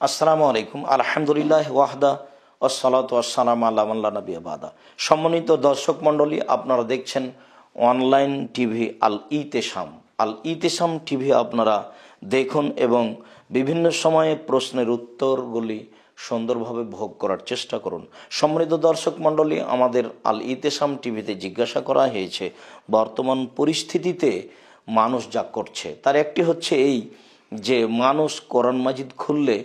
আসসালামু আলাইকুম। আলহামদুলিল্লাহ ওয়াহদা ওয়াসসালাতু ওয়াসসালামু আলা মান লা নাবিয়্যা বাদা। সম্মানিত দর্শক মণ্ডলী, আপনারা দেখছেন অনলাইন টিভি আল ইতেসাম। আল ইতেসাম টিভি আপনারা দেখুন এবং বিভিন্ন সময়ে প্রশ্নের উত্তরগুলি সুন্দরভাবে ভোগ করার চেষ্টা করুন। সম্মানিত দর্শক মণ্ডলী, আমাদের আল ইতেসাম টিভিতে জিজ্ঞাসা করা হয়েছে বর্তমান পরিস্থিতিতে মানুষ যা করছে তার একটি হচ্ছে এই যে মানুষ কোরআন মাজিদ খুললে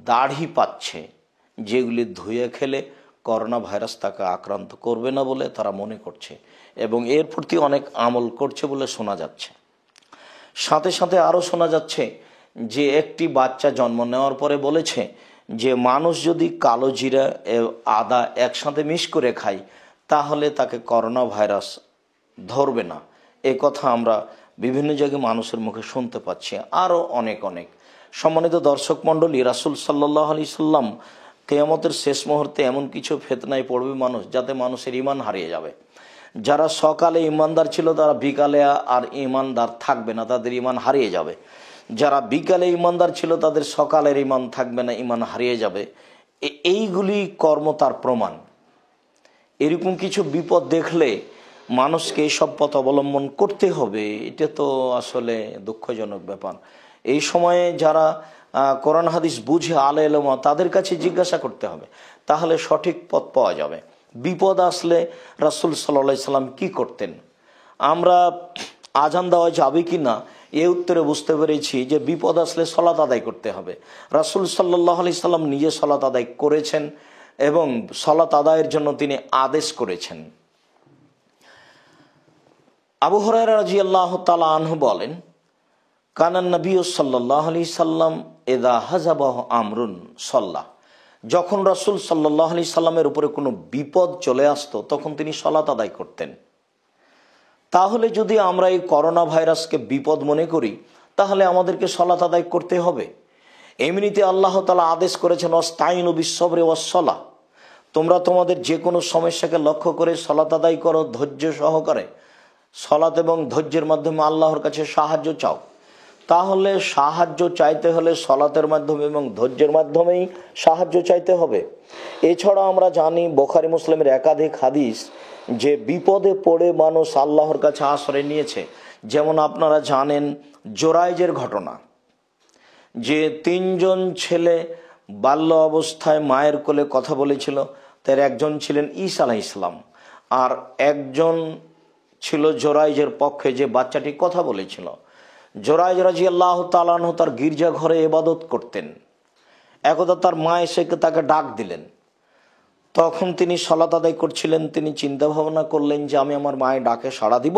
দাড়ি পাচ্ছে, যেগুলি ধুয়ে খেলে করোনা ভাইরাস তাকে আক্রান্ত করবে না বলে তারা মনে করছে এবং এর প্রতি অনেক আমল করছে বলে শোনা যাচ্ছে। সাথে সাথে আরও শোনা যাচ্ছে যে একটি বাচ্চা জন্ম নেওয়ার পরে বলেছে যে মানুষ যদি কালো জিরা আদা একসাথে মিক্স করে খায় তাহলে তাকে করোনা ভাইরাস ধরবে না। এ কথা আমরা বিভিন্ন জায়গায় মানুষের মুখে শুনতে পাচ্ছি, আরও অনেক অনেক। সম্মানিত দর্শক মণ্ডলী, রাসূল সাল্লাল্লাহু আলাইহি সাল্লাম কিয়ামতের শেষ মুহূর্তে এমন কিছু ফিতনায় পড়বে মানুষ যাতে মানুষের ঈমান হারিয়ে যাবে। যারা সকালে ঈমানদার ছিল তারা বিকালে আর ঈমানদার থাকবে না, তাদের ঈমান হারিয়ে যাবে। যারা বিকালে ঈমানদার ছিল তাদের সকালের ঈমান থাকবে না, ঈমান হারিয়ে যাবে। এইগুলি কর্ম তার প্রমাণ। এরকম কিছু বিপদ দেখলে মানুষকে এইসব পথ অবলম্বন করতে হবে। এটা তো আসলে দুঃখজনক ব্যাপার। এই সময়ে যারা কোরআন হাদিস বুঝে আলে ইলমা তাদের কাছে জিজ্ঞাসা করতে হবে, তাহলে সঠিক পথ পাওয়া যাবে। বিপদ আসলে রাসূল সাল্লাল্লাহু আলাইহি সাল্লাম কি করতেন? আমরা আজান দেওয়া যাবে কি না এ উত্তরে বুঝতে পেরেছি যে বিপদ আসলে সালাত আদায় করতে হবে। রাসূল সাল্লাল্লাহু আলাইহি সাল্লাম নিজে সালাত আদায় করেছেন এবং সালাত আদায়ের জন্য তিনি আদেশ করেছেন। আবু হুরায়রা রাদিয়াল্লাহু তাআলা আনহু বলেন, কানান নবী সাল্লাল্লাহু আলাইহি সাল্লাম ইযা হাযাবাহু আমরুন সাল্লাহ। যখন রাসূল সাল্লাল্লাহু আলাইহি সাল্লামের উপরে কোনো বিপদ চলে আসতো তখন তিনি সালাত আদায় করতেন। তাহলে যদি আমরা এই করোনা ভাইরাসকে বিপদ মনে করি তাহলে আমাদেরকে সালাত আদায় করতে হবে। এমনিতে আল্লাহ তাআলা আদেশ করেছেন ওয়াস্তাইনু বিস-সাবরি ওয়াস-সালাহ, তোমরা তোমাদের যে কোনো সমস্যাকে লক্ষ্য করে সালাত আদায় করো ধৈর্য সহকারে। সালাত এবং ধৈর্যের মাধ্যমে আল্লাহর কাছে সাহায্য চাও। তাহলে সাহায্য চাইতে হলে সালাতের মাধ্যমে এবং ধৈর্যের মাধ্যমেই সাহায্য চাইতে হবে। এছাড়া আমরা জানি বুখারী মুসলিমের একাধিক হাদিস যে বিপদে পড়ে মানুষ আল্লাহর কাছে আশ্রয় নিয়েছে। যেমন আপনারা জানেন জোরাইজের ঘটনা, যে তিনজন ছেলে বাল্য অবস্থায় মায়ের কোলে কথা বলেছিল। তার একজন ছিলেন ঈসা আলাইহিস সালাম আর একজন ছিল জোরাইজের পক্ষে যে বাচ্চাটি কথা বলেছিল। জোরাইজ রাদিয়াল্লাহু তাআলা আনহু তার গির্জা ঘরে ইবাদত করতেন। একদা তার মা এসে তাকে ডাক দিলেন। তখন তিনি সালাত আদায় করছিলেন। তিনি চিন্তা ভাবনা করলেন যে আমি আমার মায়ের ডাকে সাড়া দিব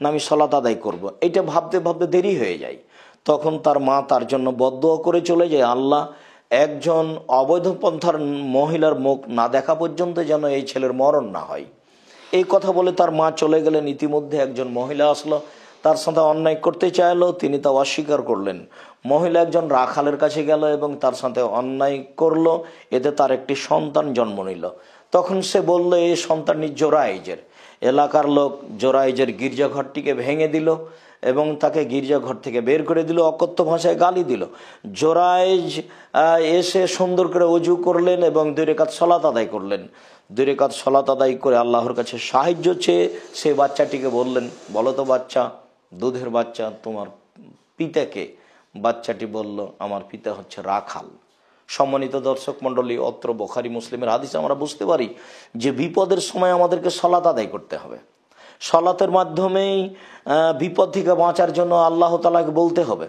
না আমি সালাত আদায় করব। এটা ভাবতে ভাবতে দেরি হয়ে যায়। তখন তার মা তার জন্য বদদুয়া করে চলে যায়, আল্লাহ একজন অবৈধ পন্থার মহিলার মুখ না দেখা পর্যন্ত যেন এই ছেলের মরণ না হয়। এই কথা বলে তার মা চলে গেলেন। ইতিমধ্যে একজন মহিলা আসলো, তার সাথে অন্যায় করতে চাইলো, তিনি তা অস্বীকার করলেন। মহিলা একজন রাখালের কাছে গেল এবং তার সাথে অন্যায় করলো। এতে তার একটি সন্তান জন্ম নিল। তখন সে বলল এই সন্তানটি জোরাইজের। এলাকার লোক জোরাইজের গির্জাঘরটিকে ভেঙে দিল এবং তাকে গির্জাঘর থেকে বের করে দিল, অকথ্য ভাষায় গালি দিল। জোরাইজ এসে সুন্দর করে ওযু করলেন এবং 2 রাকাত সালাত আদায় করলেন। 2 রাকাত সালাত আদায় করে আল্লাহর কাছে সাহায্য চেয়ে সে বাচ্চাটিকে বললেন, বলো তো বাচ্চা, দুধের বাচ্চা, তোমার পিতাকে? বাচ্চাটি বলল, আমার পিতা হচ্ছে রাখাল। সম্মানিত দর্শক মণ্ডলী, অত্র বুখারী মুসলিমের হাদিসে আমরা বুঝতে পারি যে বিপদের সময় আমাদেরকে সালাত আদায় করতে হবে। সালাতের মাধ্যমেই বিপদ থেকে বাঁচার জন্য আল্লাহ তাআলাকে বলতে হবে।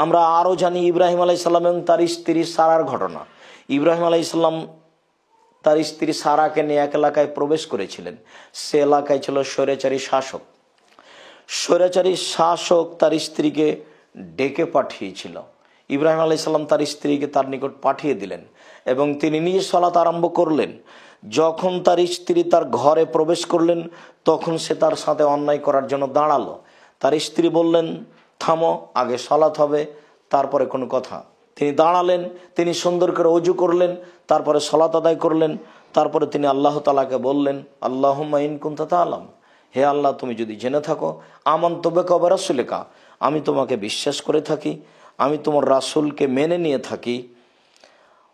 আমরা আরও জানি ইব্রাহিম আলাইহিস সালাম এবং তার স্ত্রী সারার ঘটনা। ইব্রাহিম আলাইহিস সালাম তার স্ত্রী সারাকে নিয়ে এক এলাকায় প্রবেশ করেছিলেন। সে এলাকায় ছিল স্বৈরাচারী শাসক। স্বৈরাচারী শাসক তার স্ত্রীকে ডেকে পাঠিয়েছিল। ইব্রাহিম আলাইহিস সালাম তার স্ত্রীকে তার নিকট পাঠিয়ে দিলেন এবং তিনি নিজে সালাত আরম্ভ করলেন। যখন তার স্ত্রী তার ঘরে প্রবেশ করলেন তখন সে তার সাথে অন্যায় করার জন্য দাঁড়ালো। তার স্ত্রী বললেন, থামো, আগে সালাত হবে তারপরে কোনো কথা। তিনি দাঁড়ালেন, তিনি সুন্দর করে ওযু করলেন, তারপরে সালাত আদায় করলেন। তারপরে তিনি আল্লাহ তাআলাকে বললেন, আল্লাহুম্মা ইন কুনতা তা'লাম, হে আল্লাহ তুমি যদি জেনে থাকো, আমানতু বিকা ওয়া রাসূলিকা, আমি তোমাকে বিশ্বাস করে থাকি, আমি তোমার রাসূলকে মেনে নিয়ে থাকি,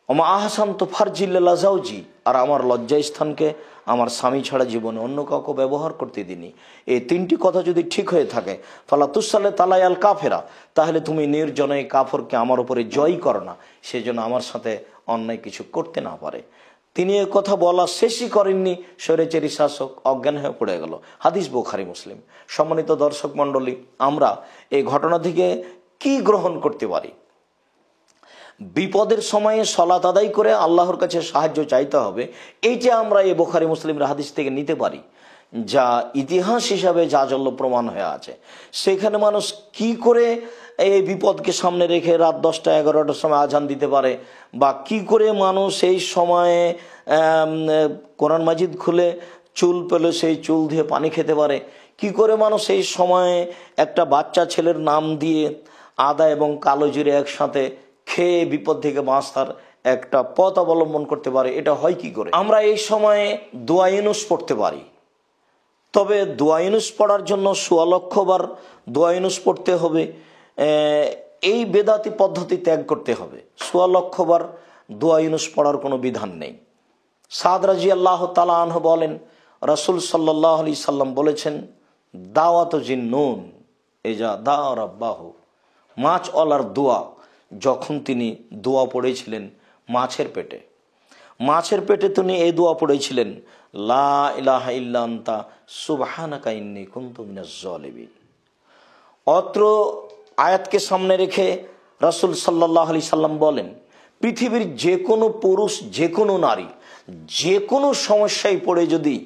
ওমা আহসান তো ফারজিল্লা জাউজি, আর আমার লজ্জাস্থানকে আমার স্বামী ছাড়া জীবনে অন্য কাউকে ব্যবহার করতে দিনি। এই তিনটি কথা যদি ঠিক হয়ে থাকে, ফালা তুসালে তালায়াল কাফেরা, তাহলে তুমি নির্জনে কাফরকে আমার উপরে জয় করো না, সেজন্য আমার সাথে অন্যায় কিছু করতে না পারে। তিনি এ কথা বলা শেষই করেননি, স্বৈরাচারী শাসক অজ্ঞান হয়ে পড়ে গেল। হাদিস বুখারী মুসলিম। সম্মানিত দর্শক মণ্ডলী, আমরা এই ঘটনা থেকে কি গ্রহণ করতে পারি? বিপদের সময়ে সালাত আদায় করে আল্লাহর কাছে সাহায্য চাইতে হবে, এইটা আমরা এই বুখারী মুসলিমের হাদিস থেকে নিতে পারি, যা ইতিহাস হিসাবে জাজল্য প্রমাণ হয়ে আছে। সেখানে মানুষ কি করে এই বিপদকে সামনে রেখে রাত 10টা 11টার সময় আজান দিতে পারে, বা কি করে মানুষ এই সময়ে কোরআন মাজিদ খুলে চুল পেলে সেই চুল দিয়ে পানি খেতে পারে, কি করে মানুষ এই সময়ে একটা বাচ্চা ছেলের নাম দিয়ে আদা এবং কালো জিরে একসাথে খেয়ে বিপদ থেকে বাঁচার একটা পথ অবলম্বন করতে পারে, এটা হয় কি করে? আমরা এই সময়ে দোয়া ইউনুস পড়তে পারি, তবে দোয়া ইউনুস পড়ার জন্য ১৬ লক্ষ বার দোয়া ইউনুস পড়তে হবে। এই বেদাতি পদ্ধতি ত্যাগ করতে হবে। ১৬ লক্ষ বার দোয়া ইউনুস পড়ার কোনো বিধান নেই। সাদ রাদিয়াল্লাহু তাআলা আনহু বলেন, রাসূল সাল্লাল্লাহু আলাইহি সাল্লাম বলেছেন, দাওয়াত জিন্নুন এজা দা রাব্বাহু, মাছওয়ালার দোয়া, যখন তিনি দোয়া পড়েছিলেন মাছের পেটে তিনি এই দোয়া পড়েছিলেন, লা ইলাহা ইল্লা আনতা সুবহানাকা ইন্নী কুনতু মিনাজ জালিমিন। অত্র আয়াতকে সামনে রেখে রাসূল সাল্লাল্লাহু আলাইহি সাল্লাম বলেন, পৃথিবীর যে কোনো পুরুষ, যে কোনো নারী, যে কোনো সমস্যায় পড়ে যদি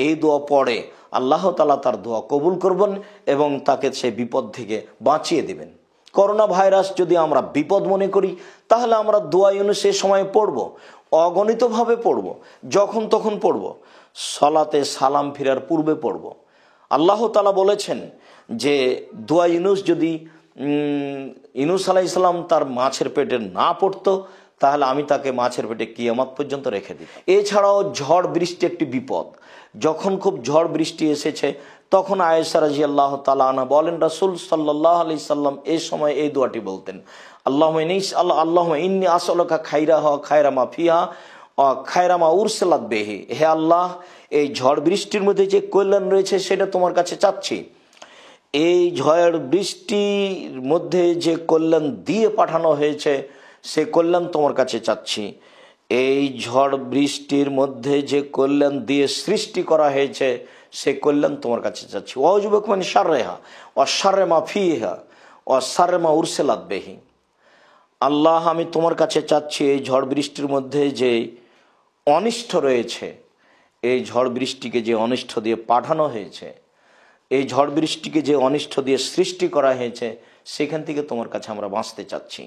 এই দোয়া পড়ে, আল্লাহ তাআলা তার দোয়া কবুল করবেন এবং তাকে সে বিপদ থেকে বাঁচিয়ে দেবেন। করোনা ভাইরাস যদি আমরা বিপদ মনে করি, তাহলে আমরা দোয়া ইউনুস সে সময় পড়ব, অগণিতভাবে পড়ব, যখন তখন পড়ব, সালাতে সালাম ফিরার পূর্বে পড়ব। আল্লাহ তাআলা বলেছেন যে দোয়া ইউনুস যদি ইউনুস আলাইহিস সালাম তার মাছের পেটে না পড়তো, তাহলে আমি তাকে মাছের পেটে কিয়ামত পর্যন্ত রেখে দিই। এছাড়াও ঝড় বৃষ্টি একটি বিপদ। যখন খুব ঝড় বৃষ্টি এসেছে, তখন আয়েশা রাদিয়াল্লাহু তাআলা আনহা বলেন, রাসূল সাল্লাল্লাহু আলাইহি সাল্লাম এই সময় এই দোয়াটি বলতেন, আল্লাহুম্মা ইন্নী আসআলুকা খাইরাহা খায়রা মা ফিহা ওয়া খায়রা মা উরসিলাত বিহি। হে আল্লাহ, এই ঝড় বৃষ্টির মধ্যে যে কল্যাণ রয়েছে সেটা তোমার কাছে চাচ্ছি। এই ঝড় বৃষ্টির মধ্যে যে কল্যাণ দিয়ে পাঠানো হয়েছে সে কল্যাণ তোমার কাছে চাচ্ছি। এই ঝড় বৃষ্টির মধ্যে যে কল্যাণ দিয়ে সৃষ্টি করা হয়েছে সে কল্যাণ তোমার কাছে চাচ্ছি। ওয়াউযুবিকা মিন শাররিহা ওয়া শাররি মা ফিহা ওয়া শাররি মা উরসিলাত বিহি। আল্লাহ, আমি তোমার কাছে চাচ্ছি এই ঝড় বৃষ্টির মধ্যে যে অনিষ্ট রয়েছে, এই ঝড় বৃষ্টিকে যে অনিষ্ট দিয়ে পাঠানো হয়েছে, এই ঝড় বৃষ্টিকে যে অনিষ্ট দিয়ে সৃষ্টি করা হয়েছে, সেখান থেকে তোমার কাছে আমরা বাঁচতে চাচ্ছি।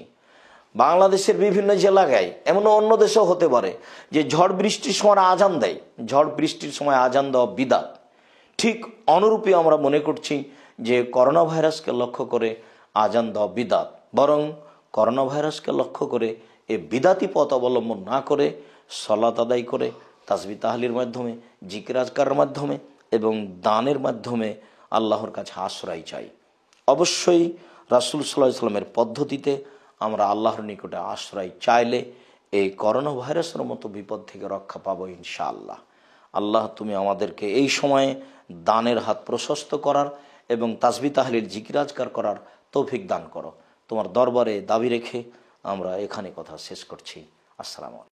বাংলাদেশের বিভিন্ন জেলায়, এমন অন্য দেশেও হতে পারে যে ঝড় বৃষ্টির সময় আজান দেয়, ঝড় বৃষ্টির সময় আজান দেওয়া বিদআত। ঠিক অনুরূপী আমরা মনে করছি যে করোনা ভাইরাসকে লক্ষ্য করে আজান দেওয়া বিদআত। বরং করোনা ভাইরাসকে লক্ষ্য করে এই বিদআতি পথ অবলম্বন না করে সালাত আদায় করে তাসবিহ তাহলিলের মাধ্যমে, জিকির আজকারের মাধ্যমে এবং দানের মাধ্যমে আল্লাহর কাছে আশ্রয় চাই। অবশ্যই রাসূল সাল্লাল্লাহু আলাইহি সাল্লামের পদ্ধতিতে আমরা আল্লাহর নিকটে আশ্রয় চাইলে এই করোনা ভাইরাসের মতো বিপদ থেকে রক্ষা পাবো ইনশাআল্লাহ। আল্লাহ, তুমি আমাদেরকে এই সময়ে দানের হাত প্রশস্ত করার এবং তাসবিহ তাহলিল জিকির আজকার করার তৌফিক দান করো। তোমার দরবারে দাবি রেখে আমরা এখানে কথা শেষ করছি। আসসালামু আলাইকুম।